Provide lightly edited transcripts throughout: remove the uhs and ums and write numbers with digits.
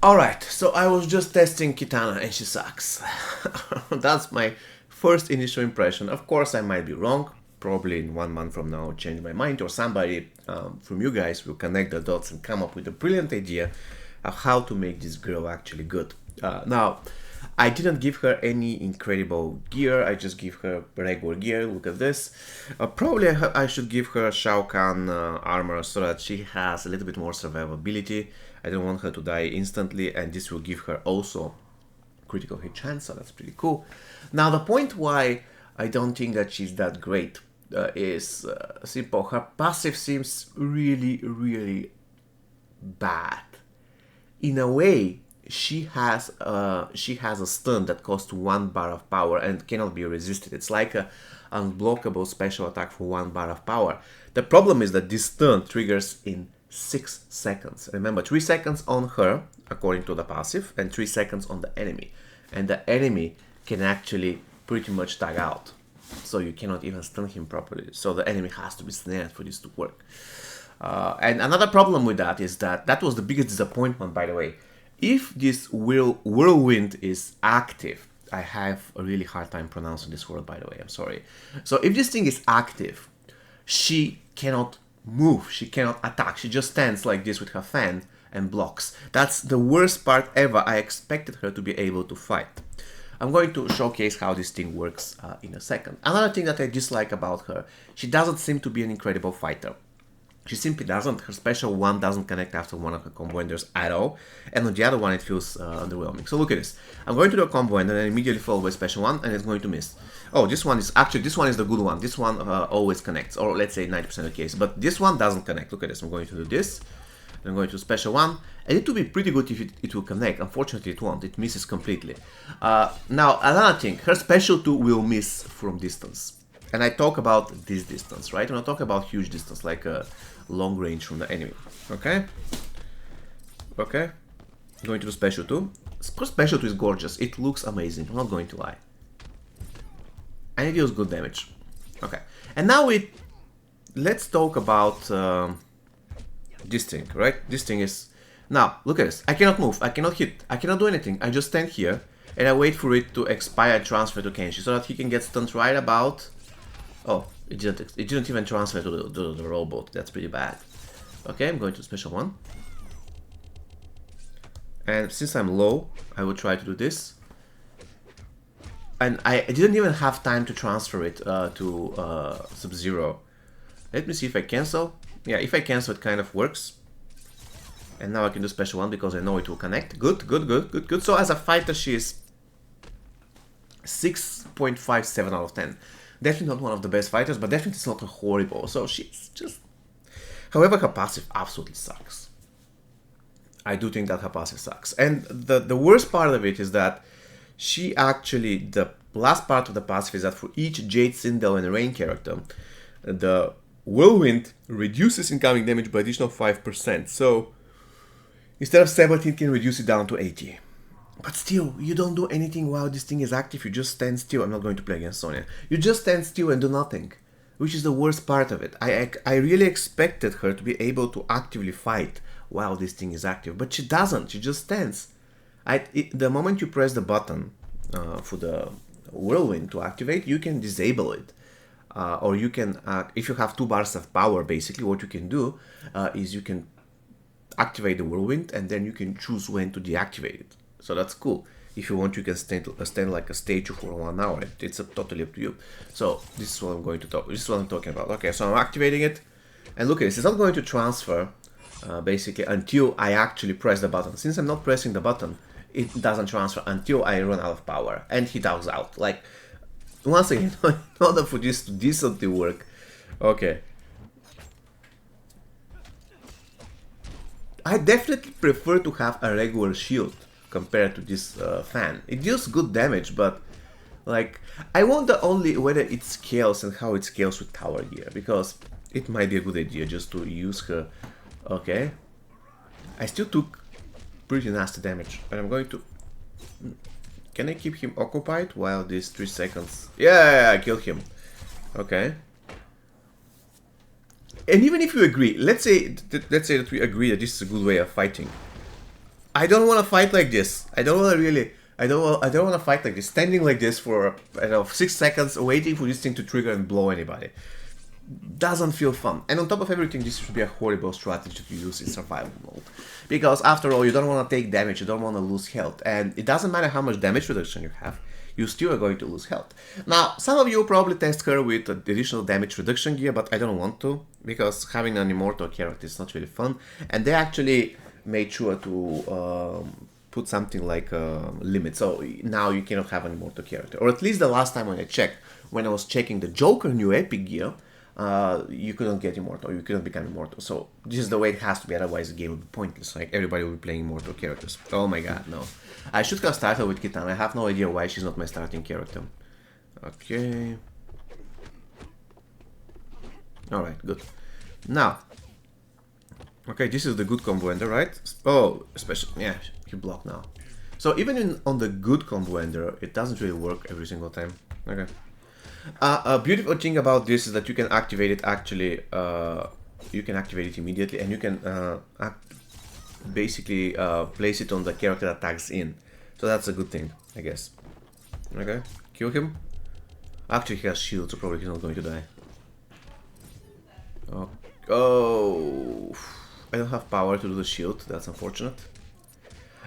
Alright, so I was just testing Kitana and she sucks. That's my first initial impression. Of course, I might be wrong. Probably in 1 month from now I'll change my mind, or somebody from you guys will connect the dots and come up with a brilliant idea of how to make this girl actually good. Now, I didn't give her any incredible gear, I just give her regular gear. Look at this. Probably I should give her Shao Kahn armor so that she has a little bit more survivability. I don't want her to die instantly, and this will give her also critical hit chance, so that's pretty cool. Now, the point why I don't think that she's that great is simple. Her passive seems really, really bad. In a way, she has a stun that costs 1 bar of power and cannot be resisted. It's like a unblockable special attack for 1 bar of power. The problem is that this stun triggers in 6 seconds. Remember, 3 seconds on her, according to the passive, and 3 seconds on the enemy. And the enemy can actually pretty much tag out. So you cannot even stun him properly. So the enemy has to be snared for this to work. And another problem with that is that was the biggest disappointment, by the way. If this whirlwind is active, I have a really hard time pronouncing this word, by the way, I'm sorry. So if this thing is active, she cannot move, she cannot attack, she just stands like this with her fan and blocks. That's the worst part ever. I expected her to be able to fight. I'm going to showcase how this thing works in a second. Another thing that I dislike about her, she doesn't seem to be an incredible fighter. She simply doesn't. Her special one doesn't connect after one of her combo enders at all, and on the other one it feels underwhelming. So look at this. I'm going to do a combo ender and immediately follow by special one, and it's going to miss. Oh, this one is the good one. This one always connects, or let's say 90% of the case, but this one doesn't connect. Look at this. I'm going to do this. I'm going to special one, and it will be pretty good if it will connect. Unfortunately, it won't. It misses completely. Now, another thing, her special 2 will miss from distance. And I talk about this distance, right? When I talk about huge distance, like a long range from the enemy. Okay? Okay. I'm going to do special 2. Special 2 is gorgeous. It looks amazing. I'm not going to lie. And it deals good damage. Okay. And now let's talk about this thing, right? This thing is... Now, look at this. I cannot move. I cannot hit. I cannot do anything. I just stand here and I wait for it to expire and transfer to Kenshi so that he can get stunned right about... Oh, it didn't even transfer to the robot. That's pretty bad. Okay, I'm going to special 1. And since I'm low, I will try to do this. And I didn't even have time to transfer it to Sub-Zero. Let me see if I cancel. Yeah, if I cancel, it kind of works. And now I can do special 1 because I know it will connect. Good, good, good, good, good. So as a fighter, she is 6.57 out of 10. Definitely not one of the best fighters, but definitely it's not horrible. So she's just... However, her passive absolutely sucks. I do think that her passive sucks. And the worst part of it is that she actually... The last part of the passive is that for each Jade, Sindel, and Rain character, the Whirlwind reduces incoming damage by additional 5%. So instead of 17, can reduce it down to 80. But still, you don't do anything while this thing is active, you just stand still. I'm not going to play against Sonya. You just stand still and do nothing, which is the worst part of it. I really expected her to be able to actively fight while this thing is active, but she doesn't, she just stands. The moment you press the button for the Whirlwind to activate, you can disable it. Or you can, if you have 2 bars of power, basically what you can do is you can activate the Whirlwind and then you can choose when to deactivate it. So that's cool. If you want, you can stand like a statue for 1 hour. It's totally up to you. So this is what I'm going to talk. This is what I'm talking about. Okay, so I'm activating it, and look at this. It's not going to transfer basically until I actually press the button. Since I'm not pressing the button, it doesn't transfer until I run out of power, and he dogs out. Like once again, in order for this to decently work, okay. I definitely prefer to have a regular shield compared to this fan. It deals good damage, but like I wonder only whether it scales and how it scales with tower gear, because it might be a good idea just to use her. Okay, I still took pretty nasty damage, but I'm going to... Can I keep him occupied while these 3 seconds? Yeah, I killed him. Okay. And even if you agree, let's say that we agree that this is a good way of fighting. I don't want to fight like this. I don't want to really. I don't want to fight like this. Standing like this for, I don't know, 6 seconds, waiting for this thing to trigger and blow anybody. Doesn't feel fun. And on top of everything, this should be a horrible strategy to use in survival mode. Because after all, you don't want to take damage, you don't want to lose health. And it doesn't matter how much damage reduction you have, you still are going to lose health. Now, some of you will probably test her with additional damage reduction gear, but I don't want to. Because having an immortal character is not really fun. And they actually made sure to put something like a limit. So now you cannot have an immortal character. Or at least the last time when I checked, when I was checking the Joker new epic gear, you couldn't get immortal, you couldn't become immortal. So this is the way it has to be, otherwise the game would be pointless. Like everybody will be playing immortal characters. Oh my god, no. I should have started with Kitana. I have no idea why she's not my starting character. Okay. Alright, good. Now. Okay, this is the good combo ender, right? Oh, special. Yeah, you block now. So even on the good combo ender, it doesn't really work every single time. Okay. A beautiful thing about this is that you can activate it actually, you can activate it immediately, and you can basically place it on the character that tags in. So that's a good thing, I guess. Okay, kill him. Actually, he has shield, so probably he's not going to die. Oh, I don't have power to do the shield, that's unfortunate.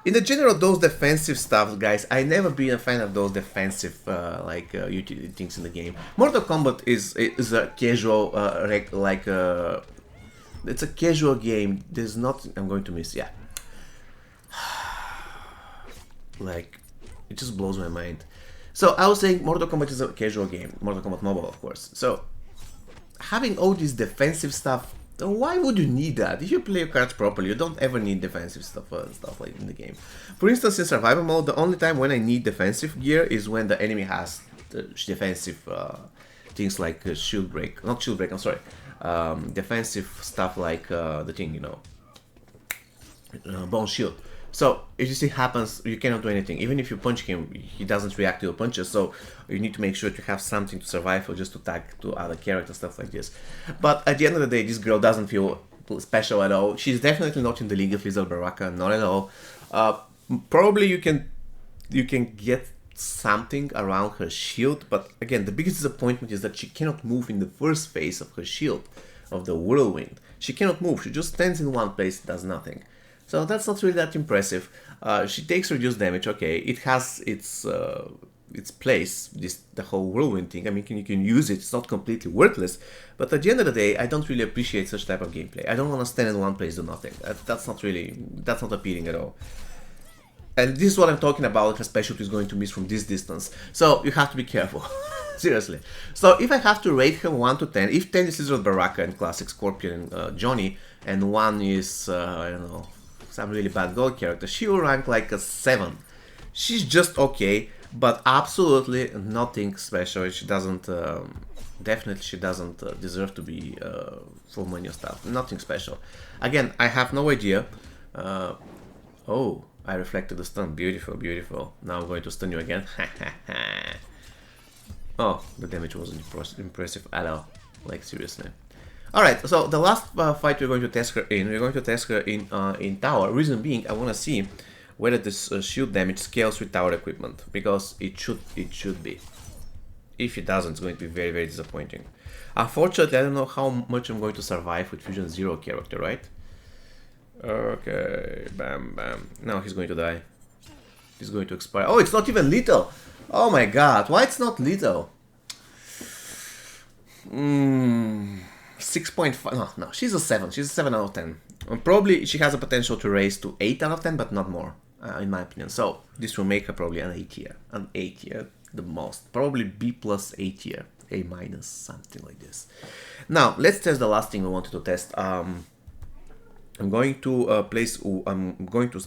In the general, those defensive stuff, guys, I never been a fan of those defensive utility things in the game. Mortal Kombat is a casual, it's a casual game. There's not. I'm going to miss. Yeah, like it just blows my mind. So I was saying, Mortal Kombat is a casual game. Mortal Kombat Mobile, of course. So having all this defensive stuff. Why would you need that? If you play your cards properly, you don't ever need defensive stuff like in the game. For instance, in survival mode, the only time when I need defensive gear is when the enemy has the defensive things like shield break. Not shield break, I'm sorry. Defensive stuff like the thing, you know, bone shield. So if this thing happens, you cannot do anything. Even if you punch him, he doesn't react to your punches. So you need to make sure to have something to survive or just to tag to other characters, stuff like this. But at the end of the day, this girl doesn't feel special at all. She's definitely not in the League of Lizard Baraka, not at all. Probably you can get something around her shield, but again, the biggest disappointment is that she cannot move in the first phase of her shield, of the whirlwind. She cannot move. She just stands in one place, does nothing. So that's not really that impressive. She takes reduced damage. Okay, it has its place. The whole whirlwind thing. I mean, you can use it. It's not completely worthless. But at the end of the day, I don't really appreciate such type of gameplay. I don't want to stand in one place do nothing. That's not appealing at all. And this is what I'm talking about. Her specialty is going to miss from this distance. So you have to be careful. Seriously. So if I have to rate her 1 to 10, if 10 is Lizard Baraka and Classic Scorpion and Johnny, and 1 is I don't know, some really bad gold character, she will rank like a 7. She's just okay, but absolutely nothing special. She doesn't, definitely she doesn't deserve to be full money or stuff. Nothing special. Again, I have no idea. Oh, I reflected the stun. Beautiful, beautiful. Now I'm going to stun you again. Oh, the damage wasn't impressive at all. Like, seriously. Alright, so the last fight we're going to test her in, in tower. Reason being, I want to see whether this shield damage scales with tower equipment, because it should be. If it doesn't, it's going to be very, very disappointing. Unfortunately, I don't know how much I'm going to survive with Fusion Zero character, right? Okay, bam, bam. Now he's going to die. He's going to expire. Oh, it's not even lethal! Oh my god, why it's not lethal? 6.5. No, she's a 7. She's a 7 out of 10. And probably she has a potential to raise to 8 out of 10, but not more, in my opinion. So this will make her probably an A tier. An A tier, the most. Probably B plus A tier. A minus, something like this. Now, let's test the last thing we wanted to test. I'm going to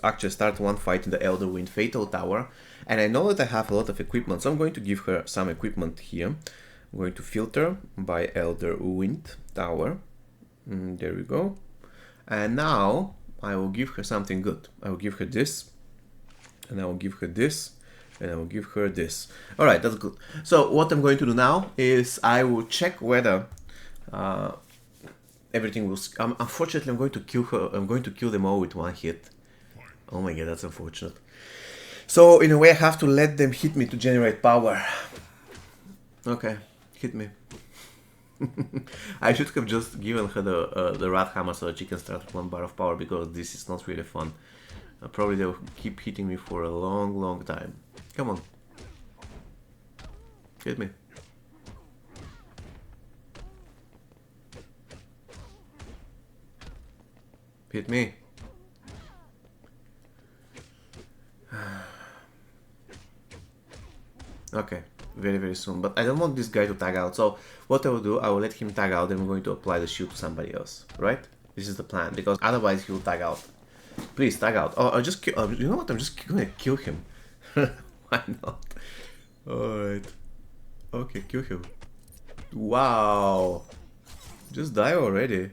actually start one fight in the Elder Wind Fatal Tower. And I know that I have a lot of equipment, so I'm going to give her some equipment here. I'm going to filter by Elder Wind Tower. There we go. And now I will give her something good. I will give her this, and I will give her this, and I will give her this. Alright, that's good. So what I'm going to do now is I will check whether everything will... unfortunately, I'm going to kill her. I'm going to kill them all with one hit. Oh my god, that's unfortunate. So in a way I have to let them hit me to generate power. Okay, hit me. I should have just given her the rat hammer so that she can start with 1 bar of power, because this is not really fun. Probably they'll keep hitting me for a long time. Come on. Hit me. Hit me. Okay, very soon. But I don't want this guy to tag out, so what I will do, I will let him tag out, and we're going to apply the shield to somebody else, right? This is the plan, because otherwise he will tag out. Please, tag out. Oh, I'll just kill, you know what, I'm just gonna kill him. Why not? Alright. Okay, kill him. Wow. Just die already.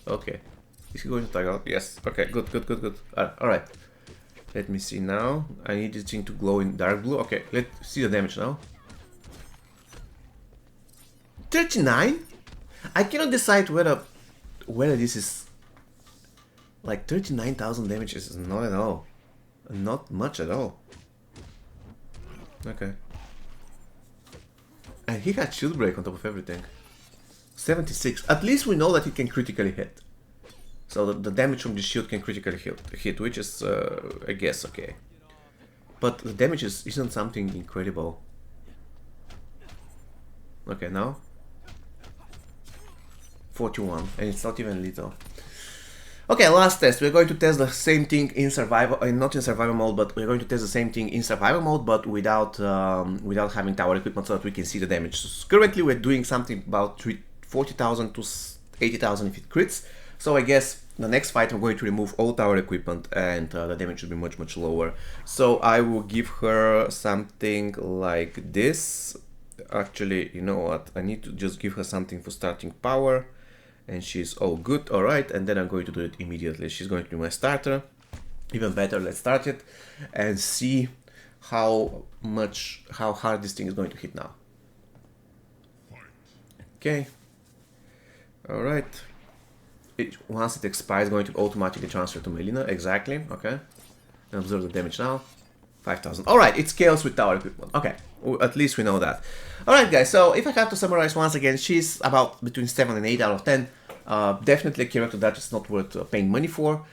Okay. Is he going to tag out? Yes. Okay, good. Alright. Let me see now. I need this thing to glow in dark blue. Okay, let's see the damage now. 39? I cannot decide whether this is like 39,000 damage is not at all. Not much at all. Okay. And he had shield break on top of everything. 76. At least we know that he can critically hit. So the damage from the shield can critically hit, which is, I guess, okay. But the damage isn't something incredible. Okay, now 41, and it's not even lethal. Okay, last test. We're going to test the same thing in survival, not in survival mode, but we're going to test the same thing in survival mode, but without having tower equipment, so that we can see the damage. So currently, we're doing something about 40,000 to 80,000 if it crits. So I guess the next fight I'm going to remove all tower equipment, and the damage should be much lower. So I will give her something like this. Actually, you know what? I need to just give her something for starting power. And she's all good, alright, and then I'm going to do it immediately. She's going to be my starter. Even better, let's start it and see how hard this thing is going to hit now. Okay. Alright. Once it expires, it's going to automatically transfer to Melina, exactly, okay. And observe the damage now. 5,000. Alright, it scales with tower equipment. Okay, at least we know that. Alright guys, so if I have to summarize once again, she's about between 7 and 8 out of 10. Definitely a character that is not worth paying money for.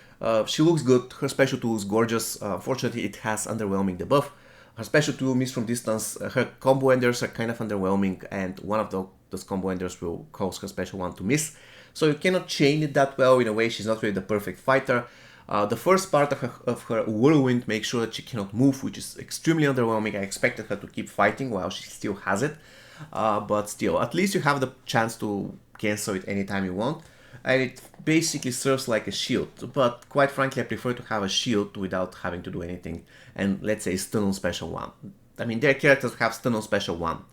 She looks good, her special tool is gorgeous. Unfortunately, it has underwhelming debuff. Her special tool, miss from distance, her combo enders are kind of underwhelming, and one of those combo enders will cause her special one to miss. So you cannot chain it that well. In a way, she's not really the perfect fighter. The first part of her whirlwind makes sure that she cannot move, which is extremely underwhelming. I expected her to keep fighting while she still has it, but still, at least you have the chance to cancel it anytime you want, and it basically serves like a shield. But quite frankly, I prefer to have a shield without having to do anything, and let's say stun on special one. I mean, their characters have stun on special one,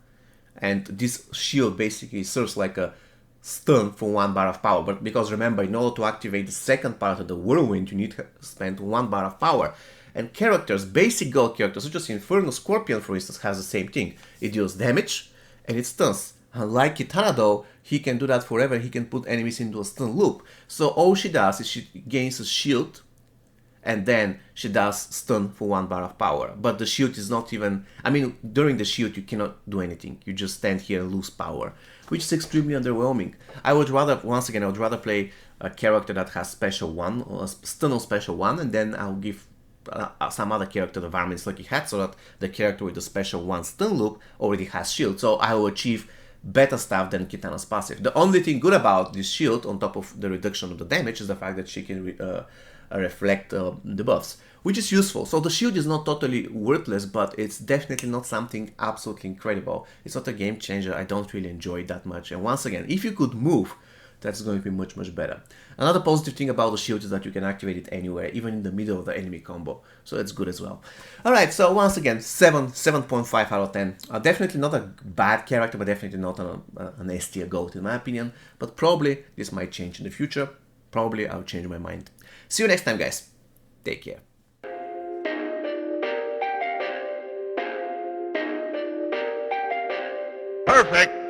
and this shield basically serves like a stun for 1 bar of power. But because remember, in order to activate the second part of the whirlwind, you need to spend 1 bar of power. And characters, basic gold characters, such as Inferno Scorpion for instance, has the same thing. It deals damage and it stuns. Unlike Kitana though, he can do that forever. He can put enemies into a stun loop. So all she does is she gains a shield, and then she does stun for 1 bar of power. But the shield is not even, I mean, during the shield you cannot do anything. You just stand here and lose power, which is extremely underwhelming. I would rather, once again, I would rather play a character that has special 1, or a stun on special 1, and then I'll give some other character the Varmin's Lucky Hat, so that the character with the special 1 stun loop already has shield. So I will achieve better stuff than Kitana's passive. The only thing good about this shield, on top of the reduction of the damage, is the fact that she can reflect the buffs, which is useful. So the shield is not totally worthless, but it's definitely not something absolutely incredible. It's not a game changer. I don't really enjoy it that much. And once again, if you could move, that's going to be much better. Another positive thing about the shield is that you can activate it anywhere, even in the middle of the enemy combo. So that's good as well. Alright, so once again, 7.5 out of 10. Definitely not a bad character, but definitely not an S tier GOAT in my opinion. But probably this might change in the future. Probably I'll change my mind. See you next time, guys. Take care. Perfect.